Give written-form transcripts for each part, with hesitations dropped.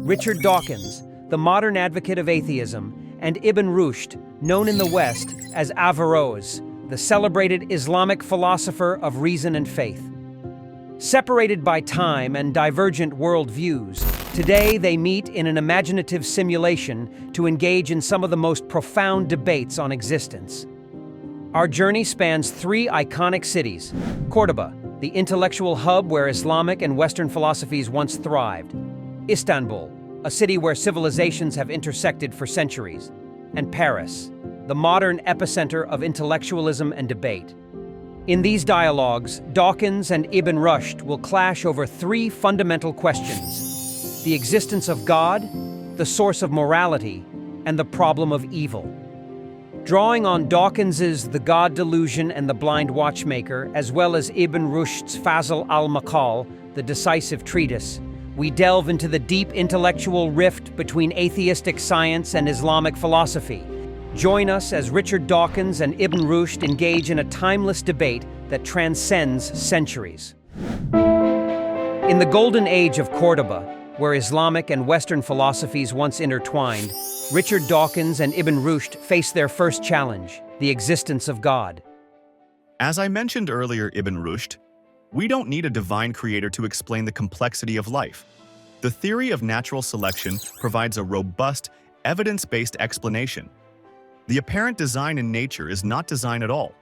Richard Dawkins, the modern advocate of atheism, and Ibn Rushd, known in the West as Averroes, the celebrated Islamic philosopher of reason and faith. Separated by time and divergent worldviews, today they meet in an imaginative simulation to engage in some of the most profound debates on existence. Our journey spans three iconic cities: Cordoba, the intellectual hub where Islamic and Western philosophies once thrived; Istanbul, a city where civilizations have intersected for centuries; and Paris, the modern epicenter of intellectualism and debate. In these dialogues, Dawkins and Ibn Rushd will clash over three fundamental questions: the existence of God, the source of morality, and the problem of evil. Drawing on Dawkins's The God Delusion and the Blind Watchmaker, as well as Ibn Rushd's Fasl al-Maqal, the decisive treatise, we delve into the deep intellectual rift between atheistic science and Islamic philosophy. Join us as Richard Dawkins and Ibn Rushd engage in a timeless debate that transcends centuries. In the golden age of Cordoba, where Islamic and Western philosophies once intertwined, Richard Dawkins and Ibn Rushd face their first challenge: the existence of God. As I mentioned earlier, Ibn Rushd, we don't need a divine creator to explain the complexity of life. The theory of natural selection provides a robust, evidence-based explanation. The apparent design in nature is not design at all.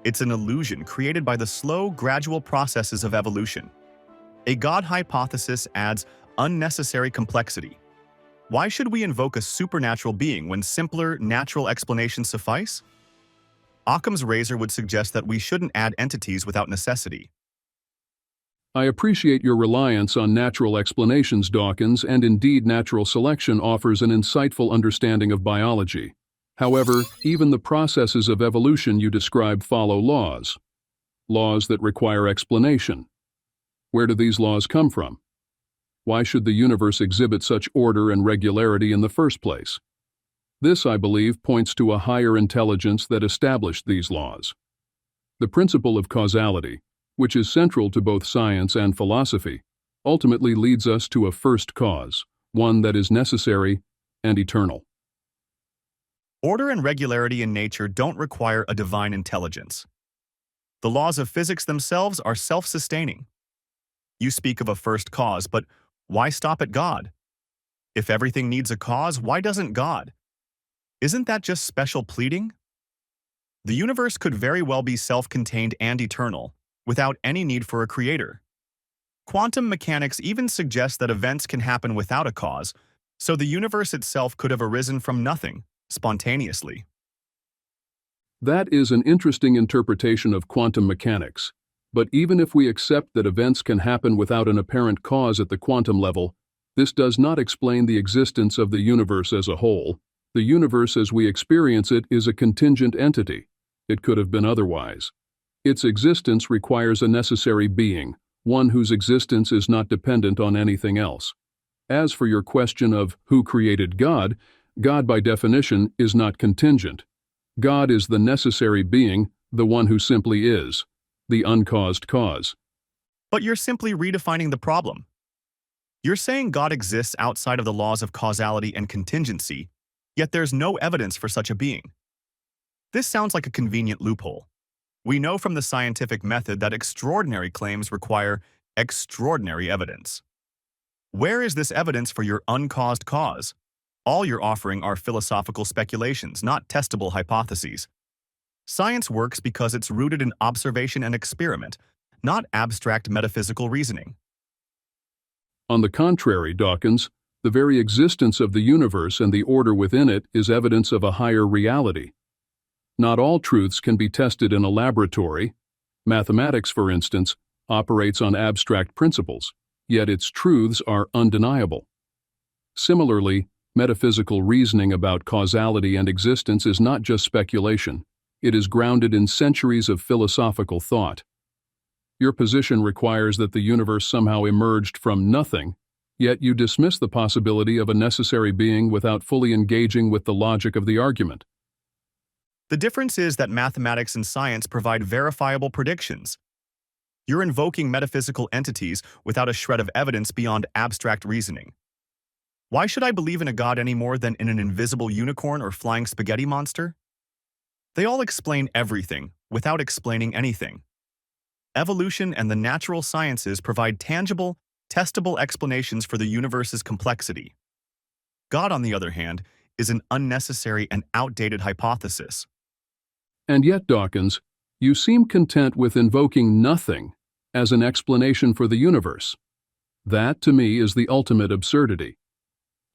It's an illusion created by the slow, gradual processes of evolution. A God hypothesis adds unnecessary complexity. Why should we invoke a supernatural being when simpler, natural explanations suffice? Occam's razor would suggest that we shouldn't add entities without necessity. I appreciate your reliance on natural explanations, Dawkins, and indeed natural selection offers an insightful understanding of biology. However, even the processes of evolution you describe follow laws. Laws that require explanation. Where do these laws come from? Why should the universe exhibit such order and regularity in the first place? This, I believe, points to a higher intelligence that established these laws. The principle of causality, which is central to both science and philosophy, ultimately leads us to a first cause, one that is necessary and eternal. Order and regularity in nature don't require a divine intelligence. The laws of physics themselves are self-sustaining. You speak of a first cause, but why stop at God? If everything needs a cause, why doesn't God? Isn't that just special pleading? The universe could very well be self-contained and eternal, without any need for a creator. Quantum mechanics even suggests that events can happen without a cause, so the universe itself could have arisen from nothing, spontaneously. That is an interesting interpretation of quantum mechanics. But even if we accept that events can happen without an apparent cause at the quantum level, this does not explain the existence of the universe as a whole. The universe as we experience it is a contingent entity. It could have been otherwise. Its existence requires a necessary being, one whose existence is not dependent on anything else. As for your question of who created God, God by definition is not contingent. God is the necessary being, the one who simply is, the uncaused cause. But you're simply redefining the problem. You're saying God exists outside of the laws of causality and contingency, yet there's no evidence for such a being. This sounds like a convenient loophole. We know from the scientific method that extraordinary claims require extraordinary evidence. Where is this evidence for your uncaused cause? All you're offering are philosophical speculations, not testable hypotheses. Science works because it's rooted in observation and experiment, not abstract metaphysical reasoning. On the contrary, Dawkins, the very existence of the universe and the order within it is evidence of a higher reality. Not all truths can be tested in a laboratory. Mathematics, for instance, operates on abstract principles, yet its truths are undeniable. Similarly, metaphysical reasoning about causality and existence is not just speculation. It is grounded in centuries of philosophical thought. Your position requires that the universe somehow emerged from nothing, yet you dismiss the possibility of a necessary being without fully engaging with the logic of the argument. The difference is that mathematics and science provide verifiable predictions. You're invoking metaphysical entities without a shred of evidence beyond abstract reasoning. Why should I believe in a god any more than in an invisible unicorn or flying spaghetti monster? They all explain everything without explaining anything. Evolution and the natural sciences provide tangible, testable explanations for the universe's complexity. God, on the other hand, is an unnecessary and outdated hypothesis. And yet, Dawkins, you seem content with invoking nothing as an explanation for the universe. That, to me, is the ultimate absurdity.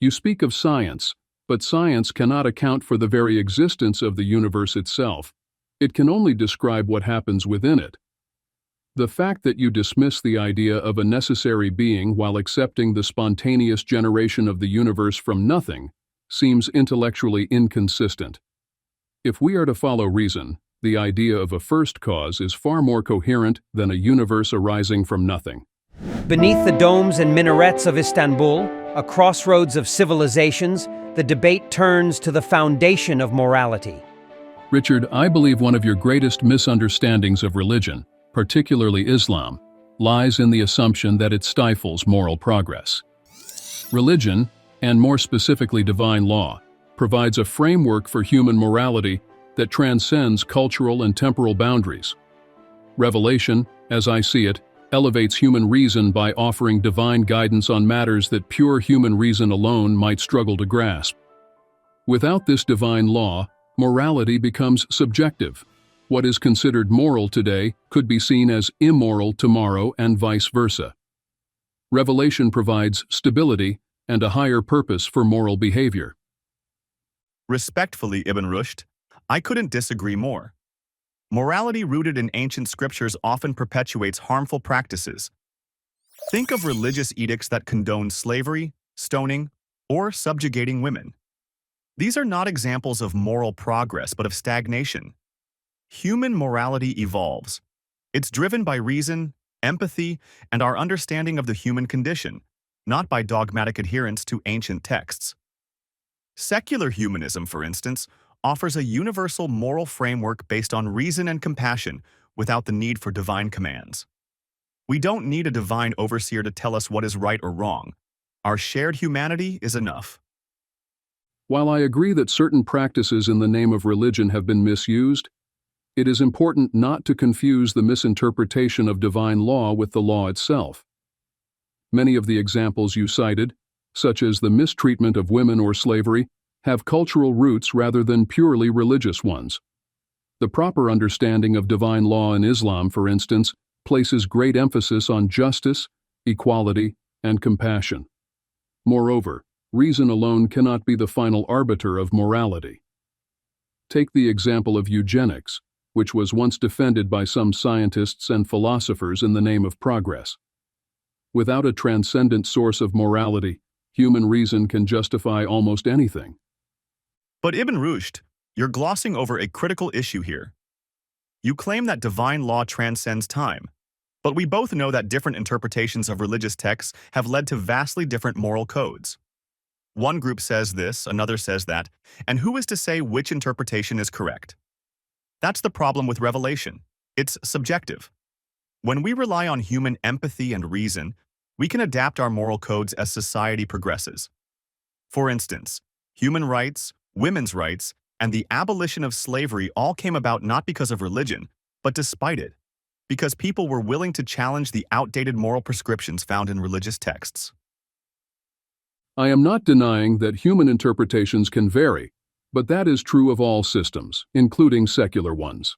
You speak of science, but science cannot account for the very existence of the universe itself. It can only describe what happens within it. The fact that you dismiss the idea of a necessary being while accepting the spontaneous generation of the universe from nothing seems intellectually inconsistent. If we are to follow reason, the idea of a first cause is far more coherent than a universe arising from nothing. Beneath the domes and minarets of Istanbul, a crossroads of civilizations, the debate turns to the foundation of morality. Richard, I believe one of your greatest misunderstandings of religion, particularly Islam, lies in the assumption that it stifles moral progress. Religion, and more specifically divine law, provides a framework for human morality that transcends cultural and temporal boundaries. Revelation, as I see it, elevates human reason by offering divine guidance on matters that pure human reason alone might struggle to grasp. Without this divine law, morality becomes subjective. What is considered moral today could be seen as immoral tomorrow and vice versa. Revelation provides stability and a higher purpose for moral behavior. Respectfully, Ibn Rushd, I couldn't disagree more. Morality rooted in ancient scriptures often perpetuates harmful practices. Think of religious edicts that condone slavery, stoning, or subjugating women. These are not examples of moral progress, but of stagnation. Human morality evolves. It's driven by reason, empathy, and our understanding of the human condition, not by dogmatic adherence to ancient texts. Secular humanism, for instance, offers a universal moral framework based on reason and compassion without the need for divine commands. We don't need a divine overseer to tell us what is right or wrong. Our shared humanity is enough. While I agree that certain practices in the name of religion have been misused, it is important not to confuse the misinterpretation of divine law with the law itself. Many of the examples you cited, such as the mistreatment of women or slavery, have cultural roots rather than purely religious ones. The proper understanding of divine law in Islam, for instance, places great emphasis on justice, equality, and compassion. Moreover, reason alone cannot be the final arbiter of morality. Take the example of eugenics, which was once defended by some scientists and philosophers in the name of progress. Without a transcendent source of morality, human reason can justify almost anything. But Ibn Rushd, you're glossing over a critical issue here. You claim that divine law transcends time, but we both know that different interpretations of religious texts have led to vastly different moral codes. One group says this, another says that, and who is to say which interpretation is correct? That's the problem with revelation. It's subjective. When we rely on human empathy and reason, we can adapt our moral codes as society progresses. For instance, human rights, women's rights, and the abolition of slavery all came about not because of religion, but despite it, because people were willing to challenge the outdated moral prescriptions found in religious texts. I am not denying that human interpretations can vary, but that is true of all systems, including secular ones.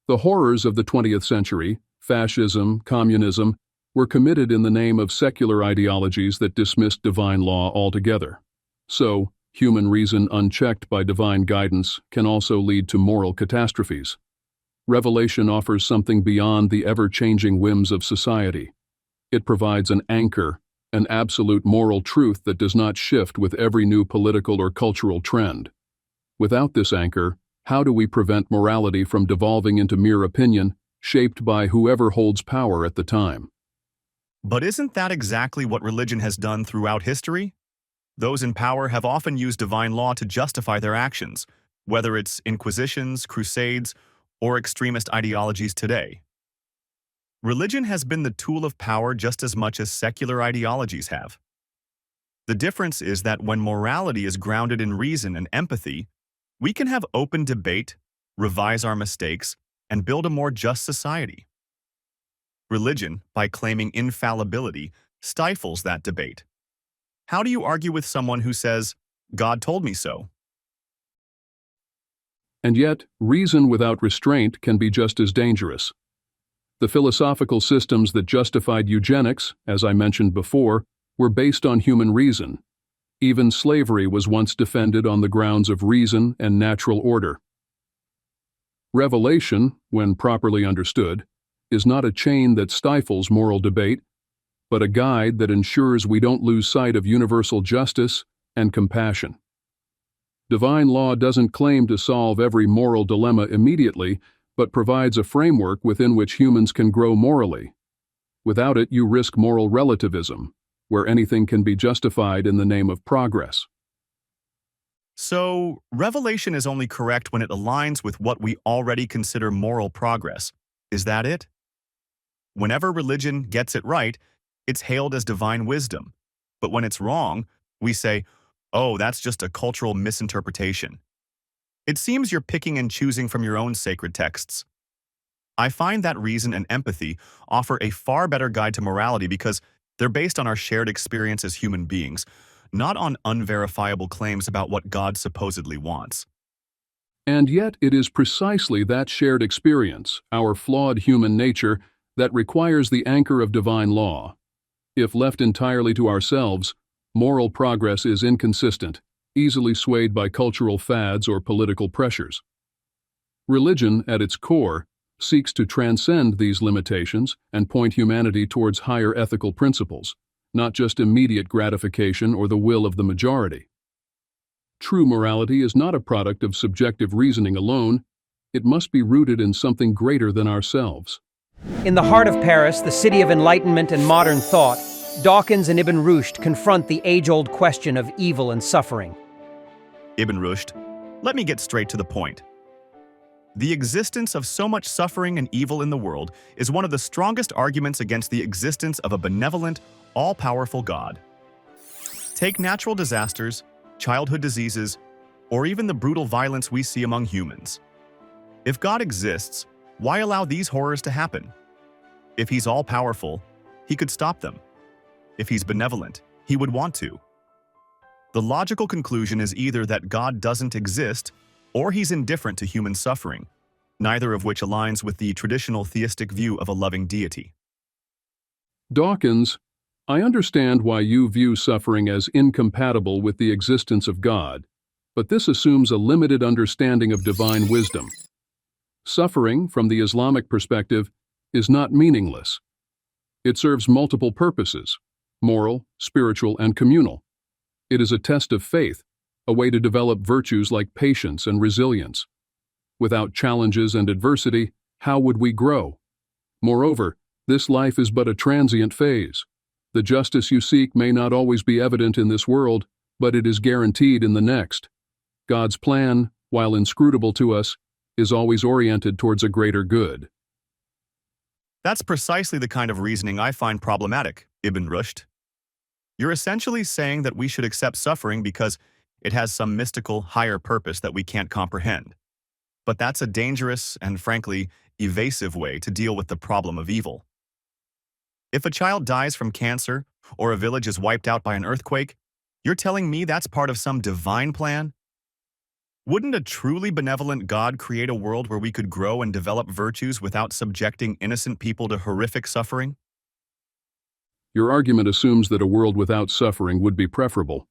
The horrors of the 20th century, fascism, communism, were committed in the name of secular ideologies that dismissed divine law altogether. So, human reason unchecked by divine guidance can also lead to moral catastrophes. Revelation offers something beyond the ever-changing whims of society. It provides an anchor, an absolute moral truth that does not shift with every new political or cultural trend. Without this anchor, how do we prevent morality from devolving into mere opinion, shaped by whoever holds power at the time? But isn't that exactly what religion has done throughout history? Those in power have often used divine law to justify their actions, whether it's inquisitions, crusades, or extremist ideologies today. Religion has been the tool of power just as much as secular ideologies have. The difference is that when morality is grounded in reason and empathy, we can have open debate, revise our mistakes, and build a more just society. Religion, by claiming infallibility, stifles that debate. How do you argue with someone who says, "God told me so"? And yet, reason without restraint can be just as dangerous. The philosophical systems that justified eugenics, as I mentioned before, were based on human reason. Even slavery was once defended on the grounds of reason and natural order. Revelation, when properly understood, is not a chain that stifles moral debate, but a guide that ensures we don't lose sight of universal justice and compassion. Divine law doesn't claim to solve every moral dilemma immediately, but provides a framework within which humans can grow morally. Without it, you risk moral relativism, where anything can be justified in the name of progress. So, revelation is only correct when it aligns with what we already consider moral progress. Is that it? Whenever religion gets it right, it's hailed as divine wisdom. But when it's wrong, we say, "Oh, that's just a cultural misinterpretation." It seems you're picking and choosing from your own sacred texts. I find that reason and empathy offer a far better guide to morality because they're based on our shared experience as human beings, not on unverifiable claims about what God supposedly wants. And yet it is precisely that shared experience, our flawed human nature, that requires the anchor of divine law. If left entirely to ourselves, moral progress is inconsistent, easily swayed by cultural fads or political pressures. Religion, at its core, seeks to transcend these limitations and point humanity towards higher ethical principles, not just immediate gratification or the will of the majority. True morality is not a product of subjective reasoning alone. It must be rooted in something greater than ourselves. In the heart of Paris, the city of enlightenment and modern thought, Dawkins and Ibn Rushd confront the age-old question of evil and suffering. Ibn Rushd, let me get straight to the point. The existence of so much suffering and evil in the world is one of the strongest arguments against the existence of a benevolent, all-powerful God. Take natural disasters, childhood diseases, or even the brutal violence we see among humans. If God exists, why allow these horrors to happen? If he's all-powerful, he could stop them. If he's benevolent, he would want to. The logical conclusion is either that God doesn't exist, or he's indifferent to human suffering, neither of which aligns with the traditional theistic view of a loving deity. Dawkins, I understand why you view suffering as incompatible with the existence of God, but this assumes a limited understanding of divine wisdom. Suffering, from the Islamic perspective, is not meaningless. It serves multiple purposes: moral, spiritual, and communal. It is a test of faith, a way to develop virtues like patience and resilience. Without challenges and adversity, how would we grow? Moreover, this life is but a transient phase. The justice you seek may not always be evident in this world, but it is guaranteed in the next. God's plan, while inscrutable to us, is always oriented towards a greater good. That's precisely the kind of reasoning I find problematic, Ibn Rushd. You're essentially saying that we should accept suffering because it has some mystical, higher purpose that we can't comprehend. But that's a dangerous and, frankly, evasive way to deal with the problem of evil. If a child dies from cancer or a village is wiped out by an earthquake, you're telling me that's part of some divine plan? Wouldn't a truly benevolent God create a world where we could grow and develop virtues without subjecting innocent people to horrific suffering? Your argument assumes that a world without suffering would be preferable,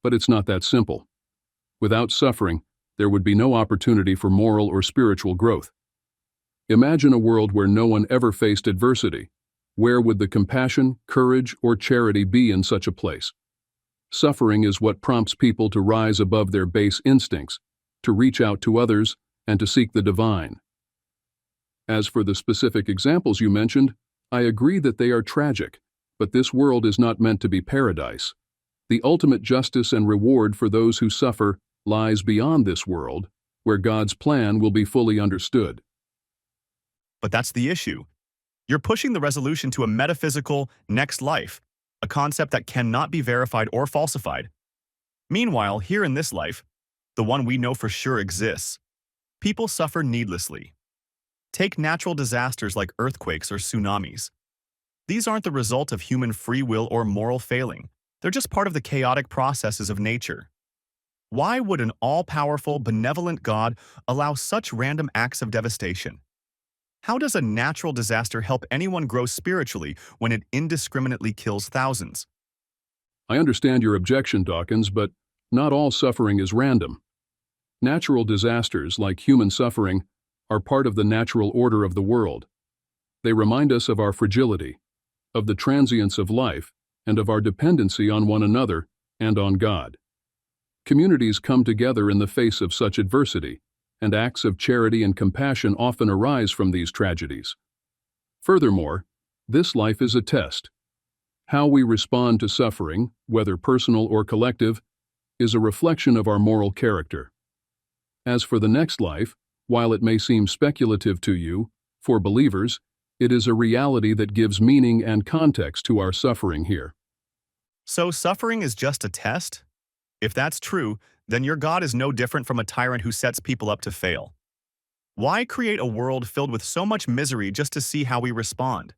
but it's not that simple. Without suffering, there would be no opportunity for moral or spiritual growth. Imagine a world where no one ever faced adversity. Where would the compassion, courage, or charity be in such a place? Suffering is what prompts people to rise above their base instincts, to reach out to others, and to seek the divine. As for the specific examples you mentioned, I agree that they are tragic, but this world is not meant to be paradise. The ultimate justice and reward for those who suffer lies beyond this world, where God's plan will be fully understood. But that's the issue. You're pushing the resolution to a metaphysical next life, a concept that cannot be verified or falsified. Meanwhile, here in this life, the one we know for sure exists, people suffer needlessly. Take natural disasters like earthquakes or tsunamis. These aren't the result of human free will or moral failing. They're just part of the chaotic processes of nature. Why would an all-powerful, benevolent God allow such random acts of devastation? How does a natural disaster help anyone grow spiritually when it indiscriminately kills thousands? I understand your objection, Dawkins, but not all suffering is random. Natural disasters, like human suffering, are part of the natural order of the world. They remind us of our fragility, of the transience of life, and of our dependency on one another and on God. Communities come together in the face of such adversity, and acts of charity and compassion often arise from these tragedies. Furthermore, this life is a test. How we respond to suffering, whether personal or collective, is a reflection of our moral character. As for the next life, while it may seem speculative to you, for believers, it is a reality that gives meaning and context to our suffering here. So suffering is just a test? If that's true, then your God is no different from a tyrant who sets people up to fail. Why create a world filled with so much misery just to see how we respond?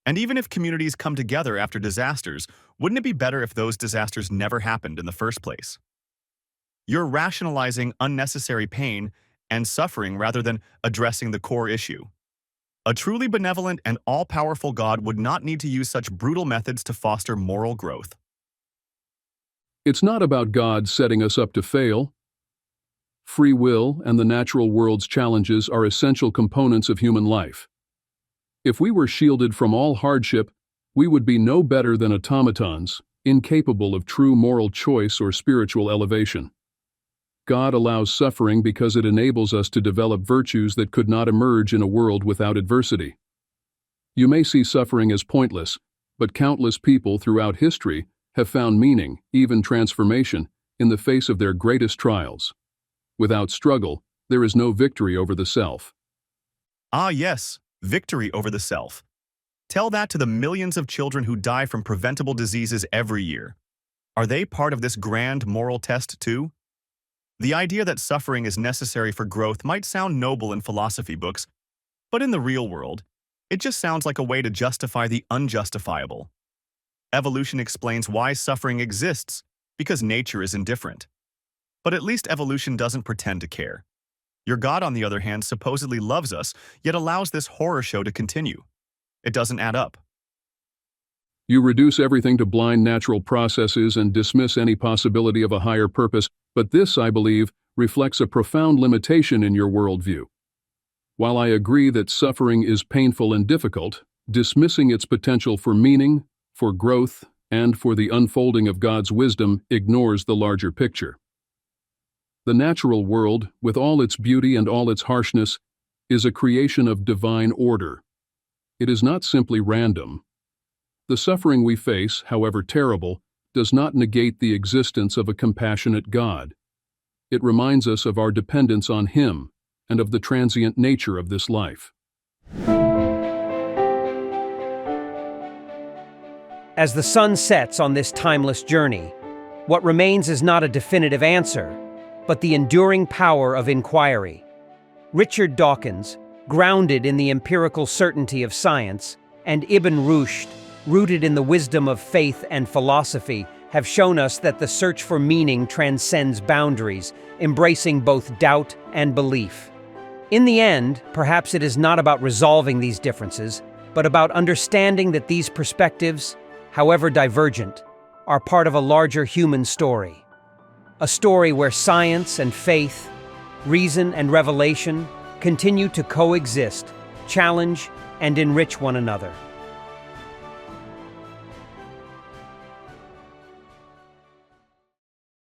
And even if communities come together after disasters, wouldn't it be better if those disasters never happened in the first place? You're rationalizing unnecessary pain and suffering rather than addressing the core issue. A truly benevolent and all-powerful God would not need to use such brutal methods to foster moral growth. It's not about God setting us up to fail. Free will and the natural world's challenges are essential components of human life. If we were shielded from all hardship, we would be no better than automatons, incapable of true moral choice or spiritual elevation. God allows suffering because it enables us to develop virtues that could not emerge in a world without adversity. You may see suffering as pointless, but countless people throughout history have found meaning, even transformation, in the face of their greatest trials. Without struggle, there is no victory over the self. Ah yes, victory over the self. Tell that to the millions of children who die from preventable diseases every year. Are they part of this grand moral test too? The idea that suffering is necessary for growth might sound noble in philosophy books, but in the real world, it just sounds like a way to justify the unjustifiable. Evolution explains why suffering exists, because nature is indifferent. But at least evolution doesn't pretend to care. Your God, on the other hand, supposedly loves us, yet allows this horror show to continue. It doesn't add up. You reduce everything to blind natural processes and dismiss any possibility of a higher purpose, but this, I believe, reflects a profound limitation in your worldview. While I agree that suffering is painful and difficult, dismissing its potential for meaning, for growth, and for the unfolding of God's wisdom ignores the larger picture. The natural world, with all its beauty and all its harshness, is a creation of divine order. It is not simply random. The suffering we face, however terrible, does not negate the existence of a compassionate God. It reminds us of our dependence on Him and of the transient nature of this life. As the sun sets on this timeless journey, what remains is not a definitive answer, but the enduring power of inquiry. Richard Dawkins, grounded in the empirical certainty of science, and Ibn Rushd, rooted in the wisdom of faith and philosophy, have shown us that the search for meaning transcends boundaries, embracing both doubt and belief. In the end, perhaps it is not about resolving these differences, but about understanding that these perspectives, however divergent, are part of a larger human story. A story where science and faith, reason and revelation continue to coexist, challenge and enrich one another.